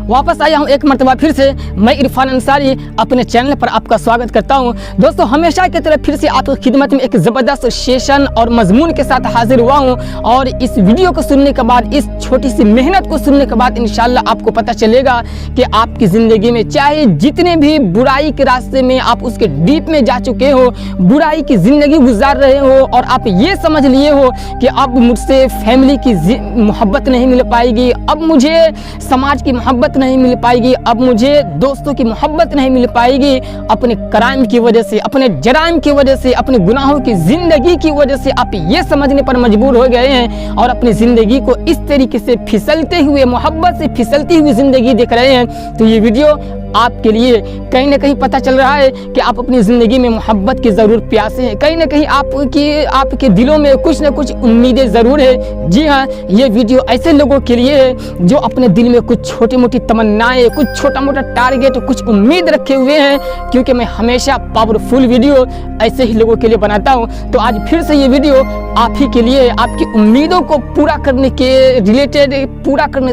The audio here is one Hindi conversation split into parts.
वापस आया हूँ एक मरतबा फिर से। मैं इरफान अंसारी अपने चैनल पर आपका स्वागत करता हूँ। दोस्तों, हमेशा की तरह फिर से आपकी खिदमत में एक ज़बरदस्त सेशन और मजमून के साथ हाजिर हुआ हूँ। और इस वीडियो को सुनने के बाद, इस छोटी सी मेहनत को सुनने के बाद इंशाल्लाह आपको पता चलेगा कि आपकी ज़िंदगी में चाहे जितने भी बुराई के रास्ते में आप उसके डीप में जा चुके हो, बुराई की ज़िंदगी गुजार रहे हो और आप ये समझ लिए हो कि अब मुझसे फैमिली की मोहब्बत नहीं मिल पाएगी, अब मुझे समाज की मोहब्बत नहीं मिल पाएगी, अब मुझे दोस्तों की मोहब्बत नहीं मिल पाएगी, अपने क्राइम की वजह से, अपने जराइम की वजह से, अपने गुनाहों की ज़िंदगी की वजह से आप ये समझने पर मजबूर हो गए हैं और अपनी ज़िंदगी को इस तरीके से फिसलते हुए, मोहब्बत से फिसलती हुई ज़िंदगी देख रहे हैं। तो ये वीडियो आपके लिए कहीं ना कहीं पता चल रहा है कि आप अपनी ज़िंदगी में मोहब्बत की ज़रूर प्यासे हैं, कहीं ना कहीं आपके दिलों में कुछ ना कुछ उम्मीदें ज़रूर है। जी हाँ, ये वीडियो ऐसे लोगों के लिए है जो अपने दिल में कुछ छोटी मोटी तमन्नाएं, कुछ छोटा मोटा टारगेट, कुछ उम्मीद रखे हुए हैं, क्योंकि मैं हमेशा पावरफुल वीडियो ऐसे ही लोगों के लिए बनाता हूँ। तो आज फिर से ये वीडियो आप ही के लिए, आपकी उम्मीदों को पूरा करने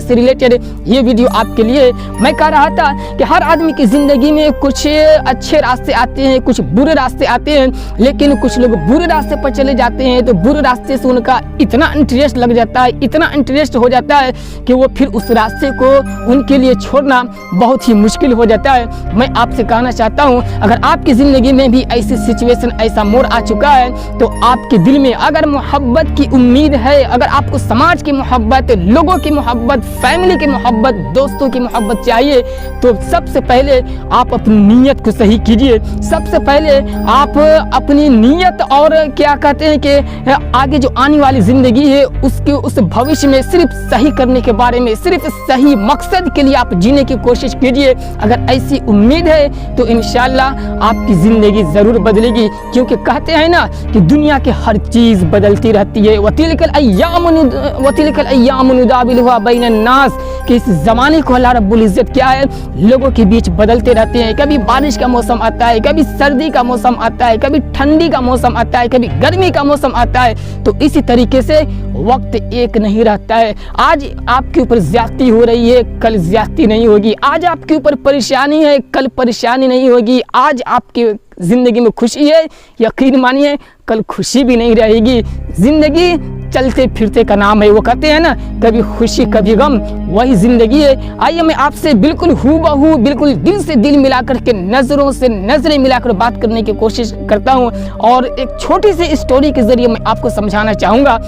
से रिलेटेड ये वीडियो आपके लिए। मैं कह रहा था कि हर आदमी की ज़िंदगी में कुछ अच्छे रास्ते आते हैं, कुछ बुरे रास्ते आते हैं, लेकिन कुछ लोग बुरे रास्ते पर चले जाते हैं तो बुरे रास्ते से उनका इतना इंटरेस्ट लग जाता है, इतना इंटरेस्ट हो जाता है कि वो फिर उस रास्ते को उनके लिए छोड़ना बहुत ही मुश्किल हो जाता है। मैं आपसे कहना चाहता हूँ, अगर आपकी ज़िंदगी में भी ऐसी सिचुएशन, ऐसा मोड़ आ चुका है तो आपके दिल में अगर मोहब्बत की उम्मीद है, अगर आपको समाज की मोहब्बत, लोगों की मोहब्बत, फैमिली की मोहब्बत, दोस्तों की मोहब्बत चाहिए, तो सबसे पहले आप अपनी नीयत को सही कीजिए। सबसे पहले आप अपनी नीयत और क्या कहते हैं कि आगे जो आने वाली ज़िंदगी है उसके उस भविष्य में सिर्फ सही करने के बारे में, सिर्फ सही मकसद के लिए आप जीने की कोशिश कीजिए। अगर ऐसी उम्मीद है तो इंशाल्लाह आपकी ज़िंदगी ज़रूर बदलेगी, क्योंकि कहते हैं ना कि दुनिया की हर चीज़ बदलती रहती है। वतिलकल अय्याम नुदाविलुहा बैनन नास, कि इस ज़माने को अल्लाह रब्बुल इज़्ज़त क्या है, लोगों के बीच बदलते रहते हैं। कभी बारिश का मौसम आता है, कभी सर्दी का मौसम आता है, कभी ठंडी का मौसम आता है, कभी गर्मी का मौसम आता है। तो इसी तरीके से वक्त एक नहीं रहता है। आज आपके ऊपर ज्यादती हो रही है, कल ज्यादती नहीं होगी। आज आपके ऊपर परेशानी है, कल परेशानी नहीं होगी। आज आपकी ज़िंदगी में खुशी है, यकीन मानिए कल खुशी भी नहीं रहेगी। ज़िंदगी चलते फिरते का नाम है। वो कहते हैं ना, कभी खुशी कभी गम, वही ज़िंदगी है। आइए मैं आपसे बिल्कुल हूबहू, बिल्कुल दिल से दिल मिलाकर के, नज़रों से नज़रें मिलाकर बात करने की कोशिश करता हूँ और एक छोटी सी स्टोरी के ज़रिए मैं आपको समझाना चाहूँगा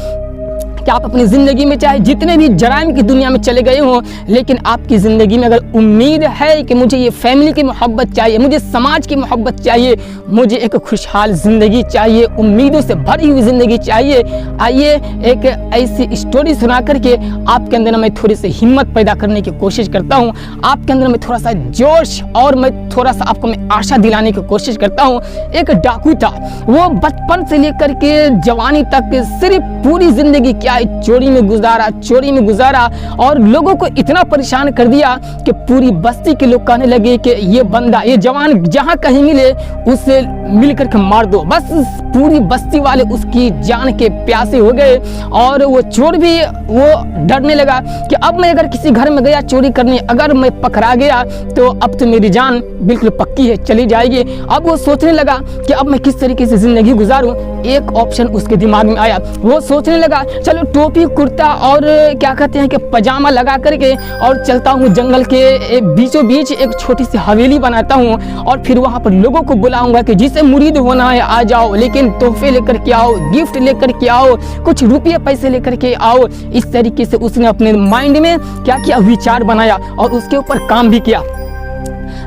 कि आप अपनी ज़िंदगी में चाहे जितने भी जराइम की दुनिया में चले गए हों, लेकिन आपकी ज़िंदगी में अगर उम्मीद है कि मुझे ये फैमिली की मोहब्बत चाहिए, मुझे समाज की मोहब्बत चाहिए, मुझे एक खुशहाल ज़िंदगी चाहिए, उम्मीदों से भरी हुई ज़िंदगी चाहिए, आइए एक ऐसी स्टोरी सुना करके आपके अंदर मैं थोड़ी सी हिम्मत पैदा करने की कोशिश करता हूँ। आपके अंदर मैं थोड़ा सा जोश और मैं थोड़ा सा आपको मैं आशा दिलाने की कोशिश करता हूँ। एक डाकू था, वो बचपन से लेकर के जवानी तक सिर्फ पूरी ज़िंदगी क्या चोरी में गुजारा और लोगों को इतना परेशान कर दिया कि पूरी बस्ती के लोग कहने लगे कि ये बंदा, ये जवान जहां कहीं मिले उससे मिलकर के मार दो। बस पूरी बस्ती वाले उसकी जान के प्यासे हो गए और वो चोर भी वो डरने लगा कि अब मैं अगर किसी घर में गया चोरी करने, अगर मैं पकड़ा गया तो अब तो मेरी जान बिल्कुल पक्की है, चली जाएगी। अब वो सोचने लगा कि अब मैं किस तरीके से ज़िंदगी गुजारूं। एक ऑप्शन उसके दिमाग में आया, वो सोचने लगा चलो टोपी कुर्ता और क्या कहते हैं कि पजामा लगा करके और चलता हूँ जंगल के बीचों बीच, एक छोटी सी हवेली बनाता हूँ और फिर वहाँ पर लोगों को बुलाऊंगा कि जिसे मुरीद होना है आ जाओ, लेकिन तोहफे लेकर के आओ, गिफ्ट लेकर के आओ, कुछ रुपये पैसे लेकर के आओ। इस तरीके से उसने अपने माइंड में क्या किया, विचार बनाया और उसके ऊपर काम भी किया।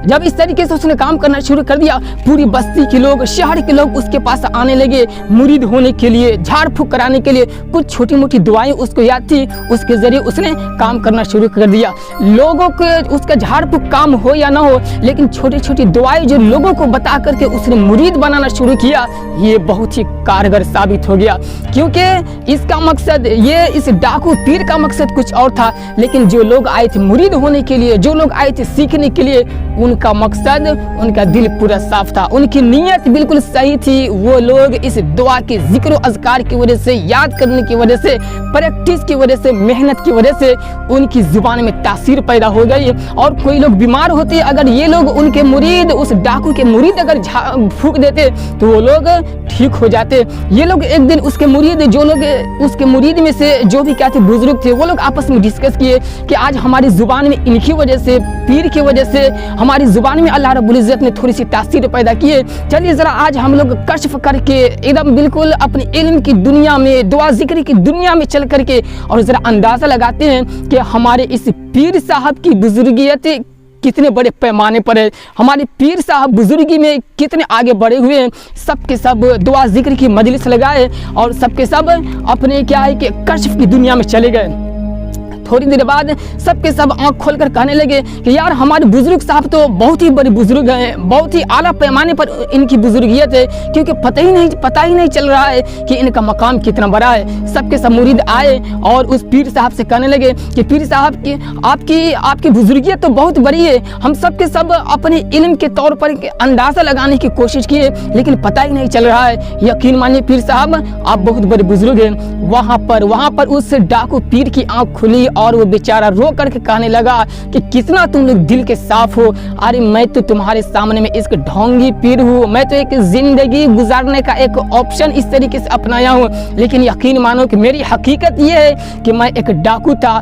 जब इस तरीके से उसने काम करना शुरू कर दिया, पूरी बस्ती के लोग, शहर के लोग उसके पास आने लगे मुरीद होने के लिए, झाड़ फूक कराने के लिए। कुछ छोटी मोटी दुआएं उसको याद थी, उसके जरिए उसने काम करना शुरू कर दिया। लोगों के उसका झाड़ फूक काम हो या ना हो, लेकिन छोटी छोटी दुआएं जो लोगों को बता करके उसने मुरीद बनाना शुरू किया, ये बहुत ही कारगर साबित हो गया। क्योंकि इसका मकसद, ये इस डाकू पीर का मकसद कुछ और था, लेकिन जो लोग आए थे मुरीद होने के लिए, जो लोग आए थे सीखने के लिए, उनका मकसद, उनका दिल पूरा साफ था, उनकी नीयत बिल्कुल सही थी। वो लोग इस दुआ के जिक्र अज़कार की वजह से, याद करने की वजह से, प्रैक्टिस की वजह से, मेहनत की वजह से उनकी जुबान में तासीर पैदा हो गई। और कोई लोग बीमार होते, अगर ये लोग उनके मुरीद, उस डाकू के मुरीद अगर फूंक देते तो वो लोग ठीक हो जाते। ये लोग एक दिन उसके मुरीद, जो लोग उसके मुरीद में से जो भी क्या थे बुजुर्ग थे, वो लोग आपस में डिस्कस किए कि आज हमारी जुबान में इनकी वजह से, पीर की वजह से हमारी जुबान में अल्लाह रब्बुल इज़्ज़त ने थोड़ी सी तासीर पैदा की है। चलिए ज़रा आज हम लोग कश्फ करके एकदम बिल्कुल अपने इल्म की दुनिया में, दुआ जिक्र की दुनिया में चल करके और ज़रा अंदाज़ा लगाते हैं कि हमारे इस पीर साहब की बुजुर्गियत कितने बड़े पैमाने पर है, हमारे पीर साहब बुजुर्गी में कितने आगे बढ़े हुए हैं। सब के सब दुआ जिक्र की मजलिस लगाए और सब के सब अपने क्या है कि कश्फ की दुनिया में चले गए। थोड़ी देर बाद सबके सब आंख खोलकर कहने लगे कि यार हमारे बुजुर्ग साहब तो बहुत ही बड़े बुजुर्ग हैं, बहुत ही आला पैमाने पर इनकी बुजुर्गियत है, क्योंकि पता ही नहीं चल रहा है कि इनका मकाम कितना बड़ा है। सबके सब मुरीद आए और उस पीर साहब से कहने लगे कि पीर साहब की आपकी बुजुर्गियत तो बहुत बड़ी है, हम सबके सब अपने इल्म के तौर पर अंदाज़ा लगाने की कोशिश किए लेकिन पता ही नहीं चल रहा है। यकीन मानिए पीर साहब आप बहुत बड़े बुजुर्ग हैं। वहाँ पर उस डाकू पीर की आँख खुली और वो बेचारा रो करके कहने लगा कि कितना तुम लोग दिल के साफ हो। अरे मैं तो तुम्हारे सामने में इसक ढोंगी पीर हूँ, मैं तो एक जिंदगी गुजारने का एक ऑप्शन इस तरीके से अपनाया हूँ, लेकिन यकीन मानो कि मेरी हकीकत ये है कि मैं एक डाकू था।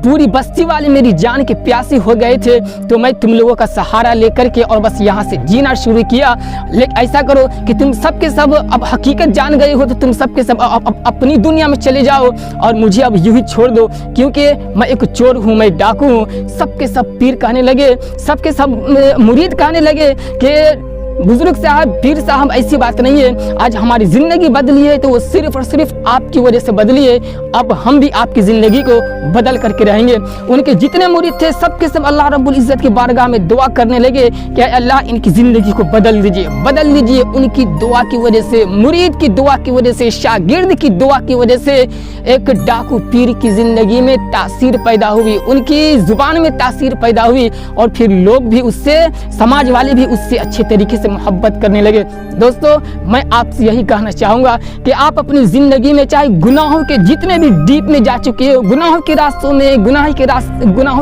पूरी बस्ती वाले मेरी जान के प्यासे हो गए थे तो मैं तुम लोगों का सहारा लेकर के और बस यहाँ से जीना शुरू किया। लेकिन ऐसा करो कि तुम सबके सब अब हकीकत जान गए हो तो तुम सबके सब अपनी दुनिया में चले जाओ और मुझे अब यूं ही छोड़ दो, क्योंकि मैं एक चोर हूँ, मैं डाकू हूँ। सबके सब पीर कहने लगे, सबके सब मुरीद कहने लगे कि बुजुर्ग साहब, पीर साहब ऐसी बात नहीं है, आज हमारी ज़िंदगी बदली है तो वो सिर्फ और सिर्फ आपकी वजह से बदली है। अब हम भी आपकी ज़िंदगी को बदल करके रहेंगे। उनके जितने मुरीद थे सबके सब अल्लाह रब्बुल इज़्ज़त की बारगाह में दुआ करने लगे कि अल्लाह इनकी ज़िंदगी को बदल दीजिए। उनकी दुआ की वजह से, मुरीद की दुआ की वजह से, शागिर्द की दुआ की वजह से एक डाकू पीर की ज़िंदगी में तासीर पैदा हुई, उनकी ज़ुबान में तासीर पैदा हुई और फिर लोग भी उससे, समाज वाले भी उससे अच्छे तरीके से मोहब्बत करने लगे। दोस्तों मैं आपसे यही कहना चाहूँगा कि आप अपनी ज़िंदगी में चाहे गुनाहों के जितने भी डीप में जा चुके हो, गुनाहों के रास्तों में, गुनाहों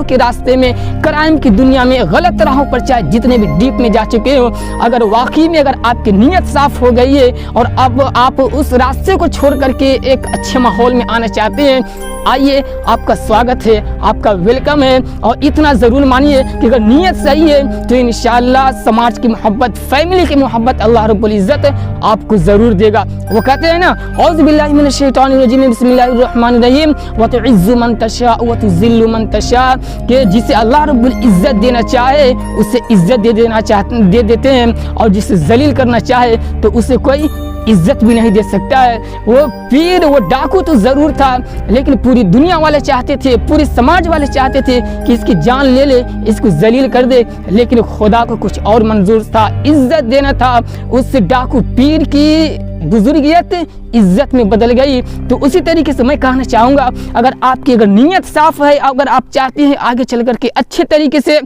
के रास्ते में, क्राइम की दुनिया में, गलत राहों पर चाहे जितने भी डीप में जा चुके हो, अगर वाकई में अगर आपकी नीयत साफ हो गई है और अब आप उस रास्ते को छोड़ करके एक अच्छे माहौल में आना चाहते हैं, आइए, आपका स्वागत है, आपका वेलकम है। और इतना ज़रूर मानिए कि अगर नीयत सही है तो इंशाअल्लाह समाज की मोहब्बत, फैमिली की मोहब्बत अल्लाह रब्बुल इज़्ज़त आपको ज़रूर देगा। वो कहते हैं ना, औज़ु बिल्लाहि मिनश शैतानिर रजीम, बिस्मिल्लाहिर रहमानिर रहीम, व तुइज़्ज़ु मन तशा व तुज़िल्लु मन तशा, कि जिसे अल्लाह रब्बुल इज़्ज़त देना चाहे उसे इज़्ज़त दे देते हैं और जिसे जलील करना चाहे तो उसे कोई इज्जत भी नहीं दे सकता है। वो पीर, वो डाकू तो जरूर था, लेकिन पूरी दुनिया वाले चाहते थे, पूरे समाज वाले चाहते थे कि इसकी जान ले ले, इसको जलील कर दे, लेकिन खुदा को कुछ और मंजूर था, इज्जत देना था। उस डाकू पीर की बुजुर्गियत इज्जत में बदल गई। तो उसी तरीके से मैं कहना चाहूँगा, अगर आपकी अगर नीयत साफ है, अगर आप चाहते हैं आगे चल करके अच्छे तरीके से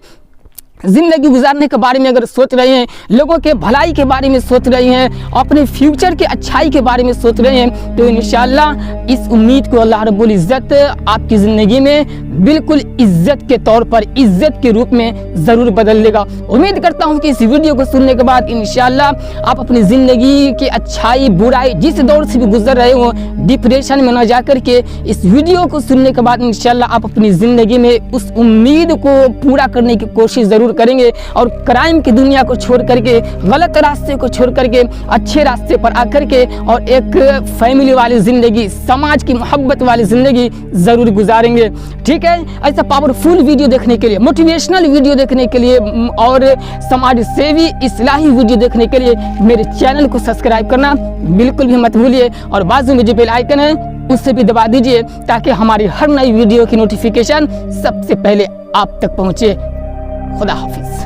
ज़िंदगी गुजारने के बारे में अगर सोच रहे हैं, लोगों के भलाई के बारे में सोच रहे हैं, अपने फ्यूचर के अच्छाई के बारे में सोच रहे हैं, तो इंशाअल्लाह इस उम्मीद को अल्लाह रब्बुल इज़्ज़त आपकी ज़िंदगी में बिल्कुल इज्जत के तौर पर, इज्जत के रूप में ज़रूर बदल देगा। उम्मीद करता हूँ कि इस वीडियो को सुनने के बाद इंशाअल्लाह आप अपनी ज़िंदगी की अच्छाई, बुराई, जिस दौर से भी गुजर रहे हो, डिप्रेशन में न जा कर के इस वीडियो को सुनने के बाद इंशाअल्लाह आप अपनी ज़िंदगी में उस उम्मीद को पूरा करने की कोशिश ज़रूर करेंगे और क्राइम की दुनिया को छोड़ करके, गलत रास्ते को छोड़ करके अच्छे रास्ते पर आकर के और एक फैमिली वाली ज़िंदगी, समाज की मोहब्बत वाली ज़िंदगी ज़रूर गुजारेंगे। ठीक है, ऐसा पावरफुल वीडियो देखने के लिए, मोटिवेशनल वीडियो देखने के लिए और समाज सेवी इस्लाही वीडियो देखने के लिए मेरे चैनल को सब्सक्राइब करना बिल्कुल भी मत भूलिए और बाजू में जो बेल आइकन है उससे भी दबा दीजिए ताकि हमारी हर नई वीडियो की नोटिफिकेशन सबसे पहले आप तक पहुंचे। खुदा हाफिज।